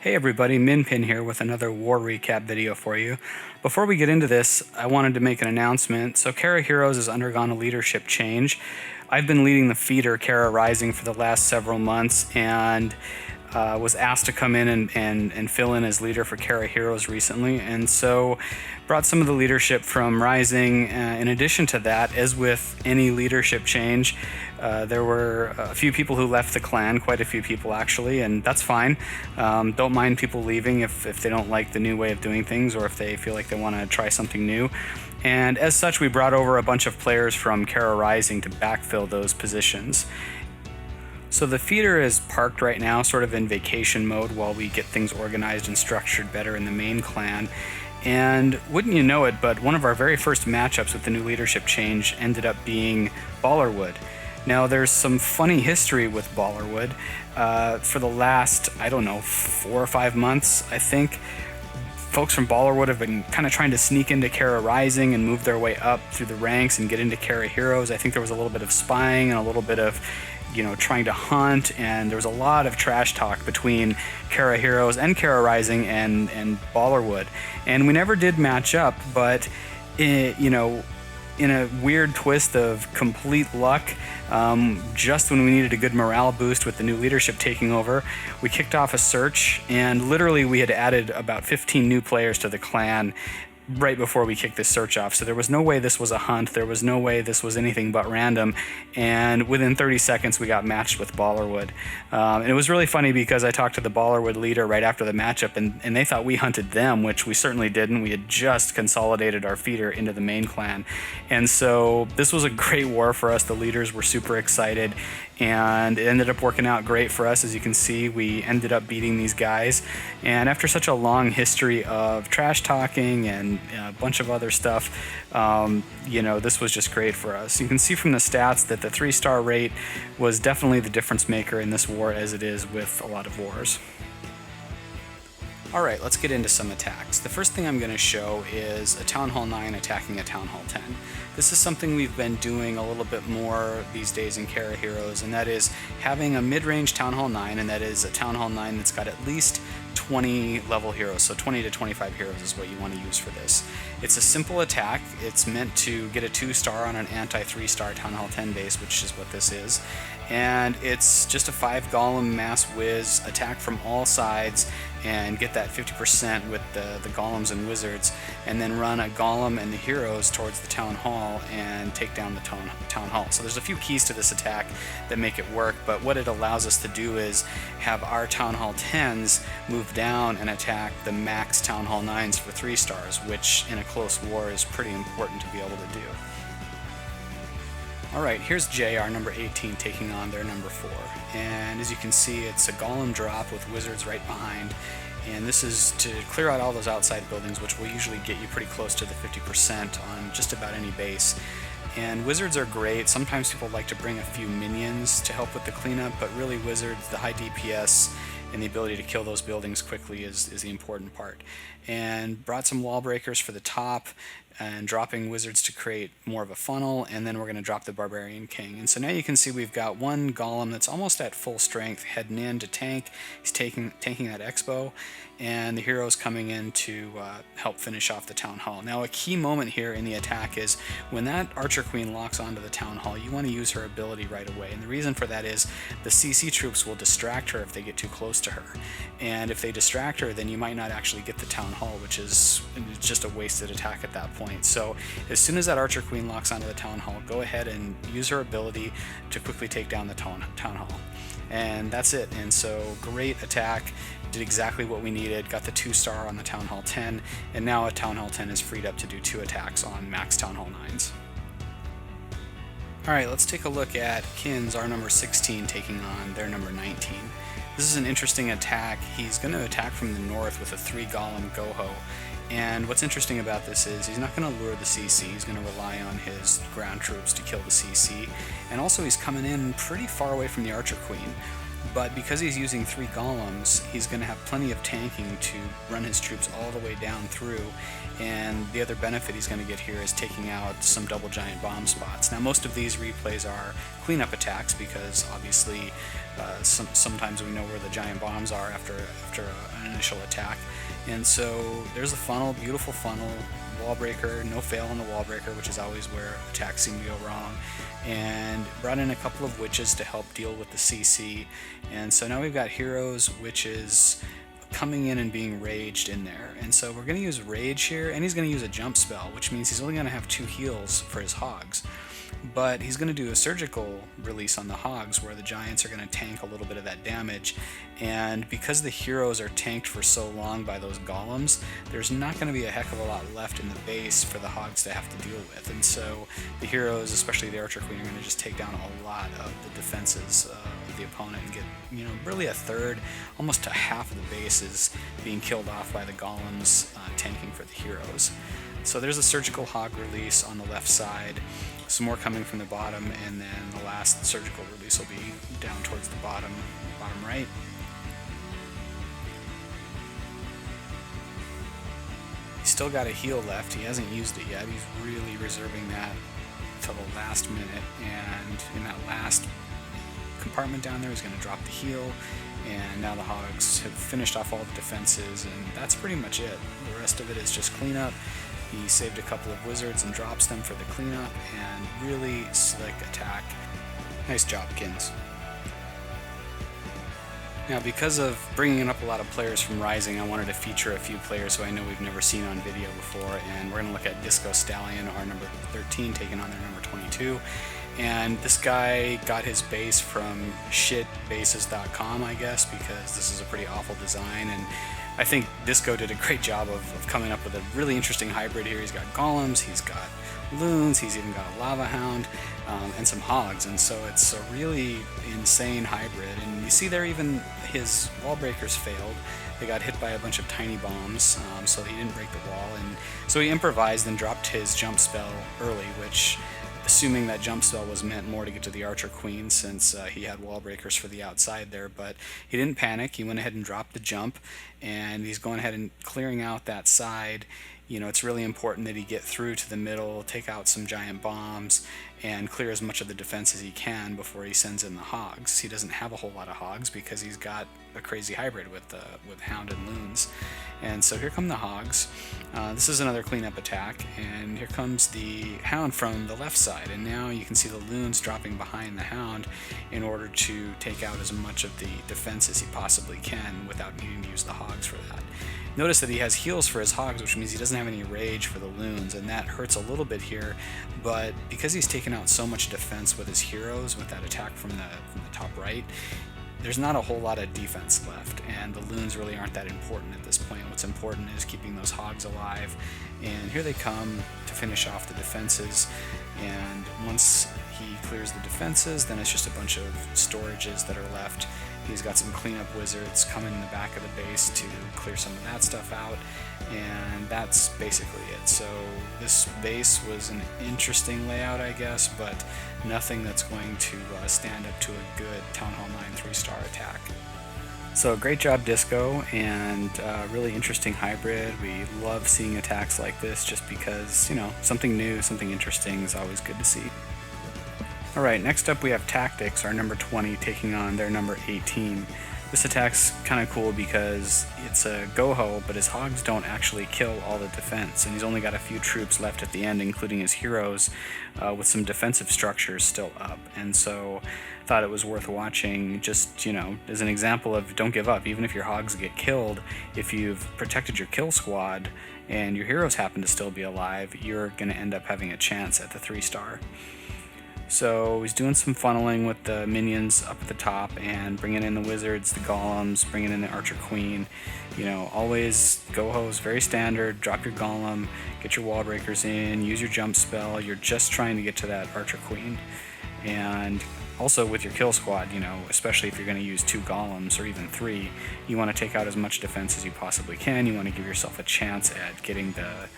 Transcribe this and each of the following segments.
Hey everybody, Minpin here with another war recap video for you. Before we get into this, I wanted to make an announcement. So Kara Heroes has undergone a leadership change. I've been leading the feeder Kara Rising for the last several months and was asked to come in and fill in as leader for Kara Heroes recently, and so brought some of the leadership from Rising. In addition to that, as with any leadership change, there were a few people who left the clan, quite a few people actually, and that's fine. Don't mind people leaving if they don't like the new way of doing things or if they feel like they want to try something new. And as such, we brought over a bunch of players from Kara Rising to backfill those positions. So the feeder is parked right now, sort of in vacation mode, while we get things organized and structured better in the main clan. And wouldn't you know it, but one of our very first matchups with the new leadership change ended up being Ballerwood. Now, there's some funny history with Ballerwood. For the last, 4 or 5 months, I think, folks from Ballerwood have been kind of trying to sneak into Kara Rising and move their way up through the ranks and get into Kara Heroes. I think there was a little bit of spying and a little bit of trying to hunt, and there was a lot of trash talk between Kara Heroes and Kara Rising and Ballerwood. And we never did match up, but in a weird twist of complete luck, just when we needed a good morale boost with the new leadership taking over, we kicked off a search, and literally we had added about 15 new players to the clan right before we kicked this search off. So there was no way this was a hunt, there was no way this was anything but random, and within 30 seconds we got matched with Ballerwood. And it was really funny because I talked to the Ballerwood leader right after the matchup, and they thought we hunted them, which we certainly didn't. We had just consolidated our feeder into the main clan. And so this was a great war for us. The leaders were super excited, and it ended up working out great for us. As you can see, we ended up beating these guys, and after such a long history of trash talking and a bunch of other stuff, this was just great for us. You can see from the stats that the 3-star rate was definitely the difference maker in this war, as it is with a lot of wars. Alright, let's get into some attacks. The first thing I'm going to show is a Town Hall 9 attacking a Town Hall 10. This is something we've been doing a little bit more these days in Kara Heroes, and that is having a mid-range Town Hall 9, and that is a Town Hall 9 that's got at least 20 level heroes, so 20 to 25 heroes is what you want to use for this. It's a simple attack. It's meant to get a 2-star on an anti-3-star Town Hall 10 base, which is what this is. And it's just a 5 golem mass whiz, attack from all sides, and get that 50% with the golems and wizards, and then run a golem and the heroes towards the town hall and take down the town hall. So there's a few keys to this attack that make it work, but what it allows us to do is have our town hall 10s move down and attack the max town hall 9s for 3 stars, which in a close war is pretty important to be able to do. Alright, here's JR number 18 taking on their number 4, and as you can see, it's a golem drop with wizards right behind, and this is to clear out all those outside buildings, which will usually get you pretty close to the 50% on just about any base. And wizards are great. Sometimes people like to bring a few minions to help with the cleanup, but really wizards, the high DPS and the ability to kill those buildings quickly is the important part. And brought some wall breakers for the top, and dropping wizards to create more of a funnel, and then we're going to drop the Barbarian King. And so now you can see we've got one golem that's almost at full strength heading in to tank. He's tanking that Expo, and the hero's coming in to help finish off the Town Hall. Now a key moment here in the attack is when that Archer Queen locks onto the Town Hall, you want to use her ability right away, and the reason for that is the CC troops will distract her if they get too close to her, and if they distract her, then you might not actually get the Town Hall, which is just a wasted attack at that point. So as soon as that Archer Queen locks onto the Town Hall, go ahead and use her ability to quickly take down the Town Hall. And that's it. And so great attack, did exactly what we needed, got the 2-star on the Town Hall 10, and now a Town Hall 10 is freed up to do 2 attacks on max Town Hall 9s. Alright, let's take a look at Kins, our number 16, taking on their number 19. This is an interesting attack. He's going to attack from the north with a 3 golem Goho. And what's interesting about this is he's not going to lure the CC, he's going to rely on his ground troops to kill the CC, and also he's coming in pretty far away from the Archer Queen. But because he's using 3 golems, he's going to have plenty of tanking to run his troops all the way down through. And the other benefit he's going to get here is taking out some double giant bomb spots. Now, most of these replays are cleanup attacks because obviously sometimes we know where the giant bombs are after an initial attack. And so there's a funnel, beautiful funnel, wall breaker, no fail on the wall breaker, which is always where attacks seem to go wrong, and brought in a couple of witches to help deal with the CC. And so now we've got heroes, witches coming in and being raged in there. And so we're going to use rage here, and he's going to use a jump spell, which means he's only going to have 2 heals for his hogs. But he's going to do a surgical release on the hogs where the giants are going to tank a little bit of that damage. And because the heroes are tanked for so long by those golems, there's not going to be a heck of a lot left in the base for the hogs to have to deal with. And so the heroes, especially the Archer Queen, are going to just take down a lot of the defenses of the opponent and get, really a third, almost to half of the base is being killed off by the golems tanking for the heroes. So there's a surgical hog release on the left side, some more coming from the bottom, and then the last surgical release will be down towards the bottom right. He's still got a heal left. He hasn't used it yet. He's really reserving that till the last minute, and in that last compartment down there he's going to drop the heal. And now the hogs have finished off all the defenses, and that's pretty much it. The rest of it is just cleanup. He saved a couple of wizards and drops them for the cleanup, and really slick attack. Nice job, Kins. Now, because of bringing up a lot of players from Rising, I wanted to feature a few players who I know we've never seen on video before, and we're going to look at Disco Stallion, our number 13, taking on their number 22. And this guy got his base from shitbases.com, I guess, because this is a pretty awful design, and I think Disco did a great job of coming up with a really interesting hybrid here. He's got golems, he's got loons, he's even got a lava hound, and some hogs, and so it's a really insane hybrid. And you see there, even his wall breakers failed. They got hit by a bunch of tiny bombs, so he didn't break the wall, and so he improvised and dropped his jump spell early, which, assuming that jump spell was meant more to get to the Archer Queen, since he had wall breakers for the outside there. But he didn't panic. He went ahead and dropped the jump, and he's going ahead and clearing out that side. It's really important that he get through to the middle, take out some giant bombs, and clear as much of the defense as he can before he sends in the hogs. He doesn't have a whole lot of hogs because he's got a crazy hybrid with hound and loons. And so here come the hogs. This is another cleanup attack, and here comes the hound from the left side, and now you can see the loons dropping behind the hound in order to take out as much of the defense as he possibly can without needing to use the hogs for that. Notice that he has heals for his hogs, which means he doesn't have any rage for the loons, and that hurts a little bit here, but because he's taken out so much defense with his heroes with that attack from the top right, there's not a whole lot of defense left, and the loons really aren't that important at this point. What's important is keeping those hogs alive, and here they come to finish off the defenses. And once he clears the defenses, then it's just a bunch of storages that are left. He's got some cleanup wizards coming in the back of the base to clear some of that stuff out, and that's basically it. So this base was an interesting layout, I guess, but nothing that's going to stand up to a good Town Hall 9 3-star attack. So great job, Disco, and really interesting hybrid. We love seeing attacks like this just because, something new, something interesting is always good to see. Alright, next up we have Tactics, our number 20, taking on their number 18. This attack's kind of cool because it's a go-ho, but his hogs don't actually kill all the defense, and he's only got a few troops left at the end, including his heroes, with some defensive structures still up. And so I thought it was worth watching, just, as an example of don't give up. Even if your hogs get killed, if you've protected your kill squad and your heroes happen to still be alive, you're going to end up having a chance at the 3-star. So he's doing some funneling with the minions up at the top and bringing in the wizards, the golems, bringing in the Archer Queen. Always go-hos, very standard. Drop your golem, get your wall breakers in, use your jump spell. You're just trying to get to that Archer Queen. And Also, with your kill squad, especially if you're going to use 2 golems or even 3, you want to take out as much defense as you possibly can. You want to give yourself a chance at getting the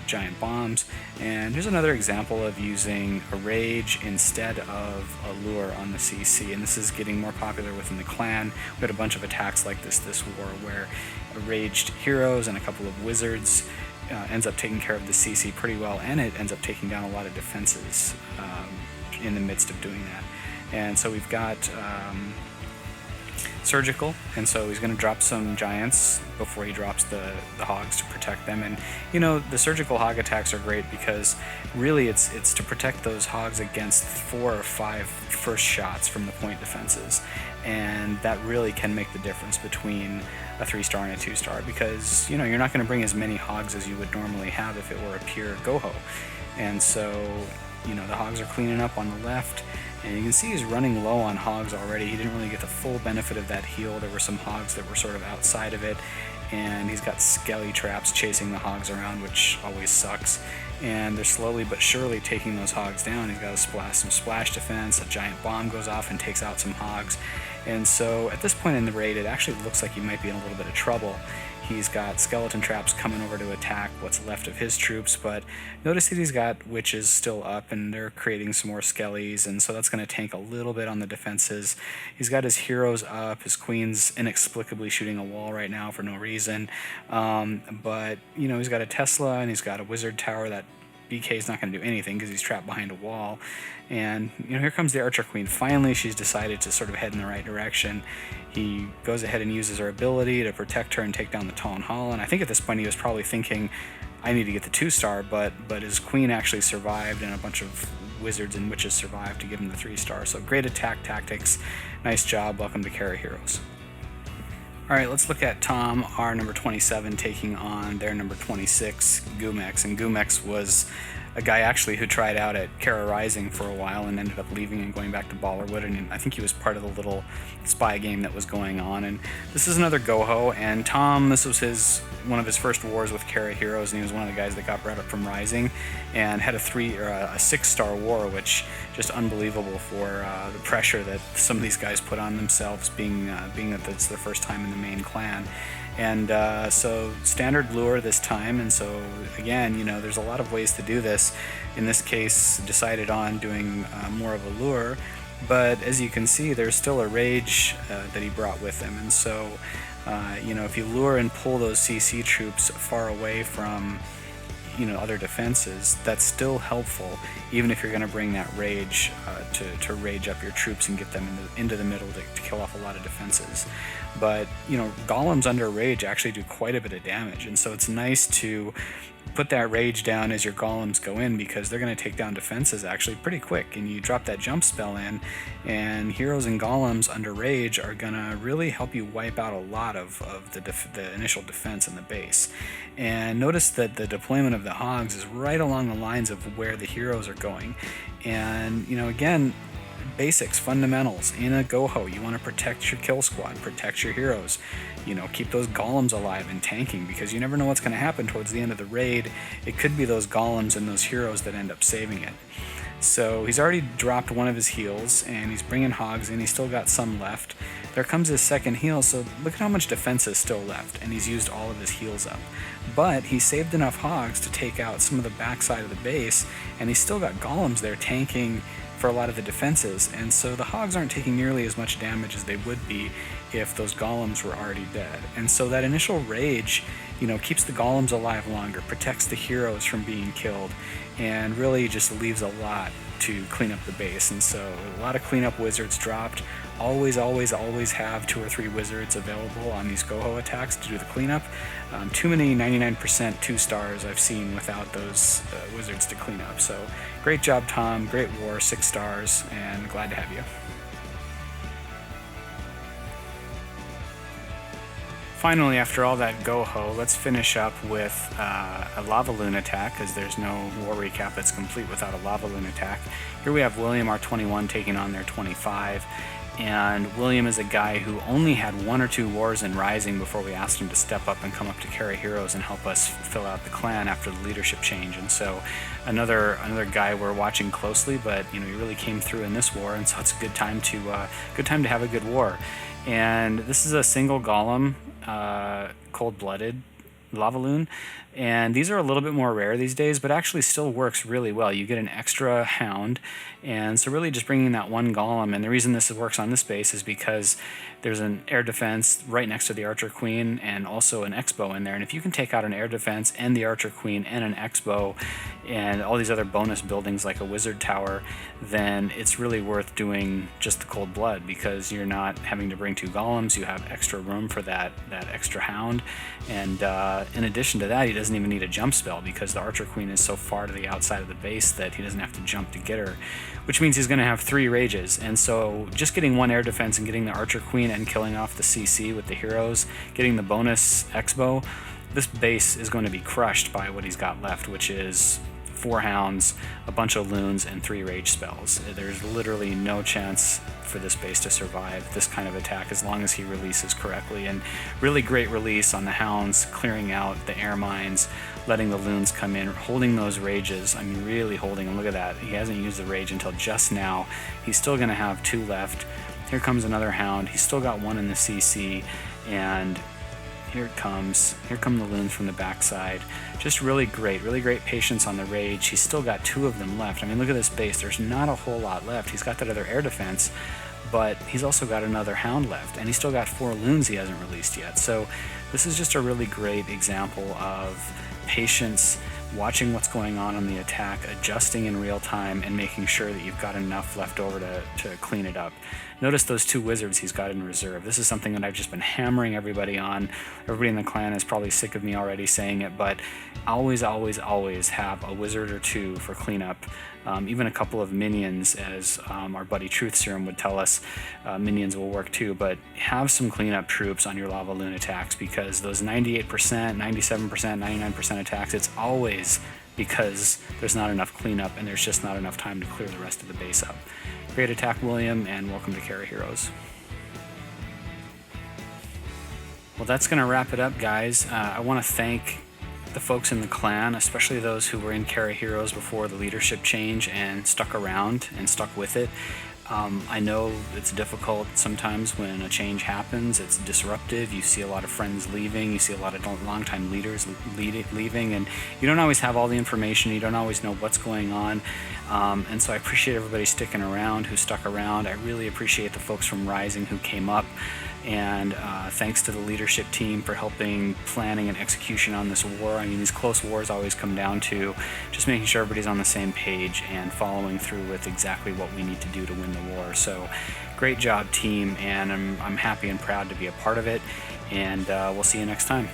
giant bombs. And here's another example of using a rage instead of a lure on the CC, and this is getting more popular within the clan. We had a bunch of attacks like this war where a raged heroes and a couple of wizards ends up taking care of the CC pretty well, and it ends up taking down a lot of defenses in the midst of doing that. And so we've got surgical, and so he's going to drop some giants before he drops the hogs to protect them. And the surgical hog attacks are great because really it's to protect those hogs against 4 or 5 first shots from the point defenses, and that really can make the difference between a 3-star and a 2-star, because you're not going to bring as many hogs as you would normally have if it were a pure goho. And so the hogs are cleaning up on the left, and you can see he's running low on hogs already. He didn't really get the full benefit of that heal. There were some hogs that were sort of outside of it, and he's got skelly traps chasing the hogs around, which always sucks. And they're slowly but surely taking those hogs down. He's got some splash defense, a giant bomb goes off and takes out some hogs. And so at this point in the raid, it actually looks like he might be in a little bit of trouble. He's got skeleton traps coming over to attack what's left of his troops, but notice that he's got witches still up, and they're creating some more skellies, and so that's going to tank a little bit on the defenses. He's got his heroes up. His queen's inexplicably shooting a wall right now for no reason, but he's got a Tesla, and he's got a wizard tower. That BK is not going to do anything because he's trapped behind a wall. And here comes the Archer Queen. Finally, she's decided to sort of head in the right direction. He goes ahead and uses her ability to protect her and take down the Town Hall. And I think at this point he was probably thinking, I need to get the 2-star, but his queen actually survived, and a bunch of wizards and witches survived to give him the 3-star. So great attack tactics. Nice job. Welcome to Kara Heroes. Alright, let's look at Tom, our number 27, taking on their number 26, Gumex. And Gumex was a guy actually who tried out at Kara Rising for a while and ended up leaving and going back to Ballerwood, and I think he was part of the little spy game that was going on. And this is another Goho, and Tom, this was one of his first wars with Kara Heroes, and he was one of the guys that got brought up from Rising and had a 6-star war, which just unbelievable for the pressure that some of these guys put on themselves, being that it's their first time in the main clan. And so standard lure this time, and so again, there's a lot of ways to do this. In this case, decided on doing more of a lure, but as you can see, there's still a rage that he brought with him, and so if you lure and pull those CC troops far away from other defenses, that's still helpful, even if you're going to bring that rage to rage up your troops and get them into the middle to kill off a lot of defenses. But golems under rage actually do quite a bit of damage, and so it's nice to put that rage down as your golems go in, because they're going to take down defenses actually pretty quick, and you drop that jump spell in, and heroes and golems under rage are going to really help you wipe out a lot of the initial defense in the base. And notice that the deployment of the hogs is right along the lines of where the heroes are going. And again, basics, fundamentals. In a Goho, you want to protect your kill squad, protect your heroes, keep those golems alive and tanking, because you never know what's going to happen towards the end of the raid. It could be those golems and those heroes that end up saving it. So he's already dropped one of his heals, and he's bringing hogs in. He's still got some left. There comes his second heal, so look at how much defense is still left, and he's used all of his heals up. But he saved enough hogs to take out some of the backside of the base, and he's still got golems there tanking for a lot of the defenses, and so the hogs aren't taking nearly as much damage as they would be if those golems were already dead. And so that initial rage, keeps the golems alive longer, protects the heroes from being killed, and really just leaves a lot to clean up the base. And so a lot of cleanup wizards dropped. Always have 2 or 3 wizards available on these Goho attacks to do the cleanup. Too many 99% 2-stars I've seen without those wizards to clean up. So great job, Tom. Great war, 6 stars, and glad to have you. Finally, after all that Goho, let's finish up with a Lava Loon attack, because there's no war recap that's complete without a Lava Loon attack. Here we have William, our 21, taking on their 25. And William is a guy who only had 1 or 2 wars in Rising before we asked him to step up and come up to Kara Heroes and help us fill out the clan after the leadership change. And so another guy we're watching closely, but he really came through in this war, and so it's a good time to have a good war. And this is a single golem, cold-blooded lava loon, and these are a little bit more rare these days, but actually still works really well. You get an extra hound, and so really just bringing that 1 golem. And the reason this works on this base is because there's an air defense right next to the archer queen and also an X-bow in there, and if you can take out an air defense and the archer queen and an X-bow and all these other bonus buildings like a wizard tower, then it's really worth doing just the cold blood, because you're not having to bring 2 golems. You have extra room for that extra hound, and in addition to that, he doesn't even need a jump spell because the archer queen is so far to the outside of the base that he doesn't have to jump to get her, which means he's going to have 3 rages. And so just getting 1 air defense and getting the archer queen and killing off the CC with the heroes, getting the bonus X-bow, this base is going to be crushed by what he's got left, which is 4 hounds, a bunch of loons, and 3 rage spells. There's literally no chance for this base to survive this kind of attack as long as he releases correctly. And really great release on the hounds, clearing out the air mines, letting the loons come in, holding those rages. I mean, really holding them. Look at that. He hasn't used the rage until just now. He's still going to have 2 left. Here comes another hound. He's still got 1 in the CC, and here it comes. Here come the loons from the backside. Just really great patience on the rage. He's still got 2 of them left. I mean, look at this base. There's not a whole lot left. He's got that other air defense, but he's also got another hound left, and he's still got 4 loons he hasn't released yet. So this is just a really great example of patience, watching what's going on the attack, adjusting in real time, and making sure that you've got enough left over to clean it up. Notice those 2 wizards he's got in reserve. This is something that I've just been hammering everybody on. Everybody in the clan is probably sick of me already saying it, but always have a wizard or 2 for cleanup. Even a couple of minions, as our buddy Truth Serum would tell us. Minions will work too, but have some cleanup troops on your lava loon attacks, because those 98%, 97%, 99% attacks, it's always because there's not enough cleanup and there's just not enough time to clear the rest of the base up. Great attack, William, and welcome to Kara Heroes. Well, that's going to wrap it up, guys. I want to thank the folks in the clan, especially those who were in Kara Heroes before the leadership change and stuck around and stuck with it. I know it's difficult sometimes when a change happens. It's disruptive. You see a lot of friends leaving. You see a lot of longtime leaders leaving, and you don't always have all the information. You don't always know what's going on. And so I appreciate everybody sticking around, who stuck around. I really appreciate the folks from Rising who came up. And thanks to the leadership team for helping planning and execution on this war. I mean, these close wars always come down to just making sure everybody's on the same page and following through with exactly what we need to do to win the war. So great job, team, and I'm happy and proud to be a part of it, and we'll see you next time.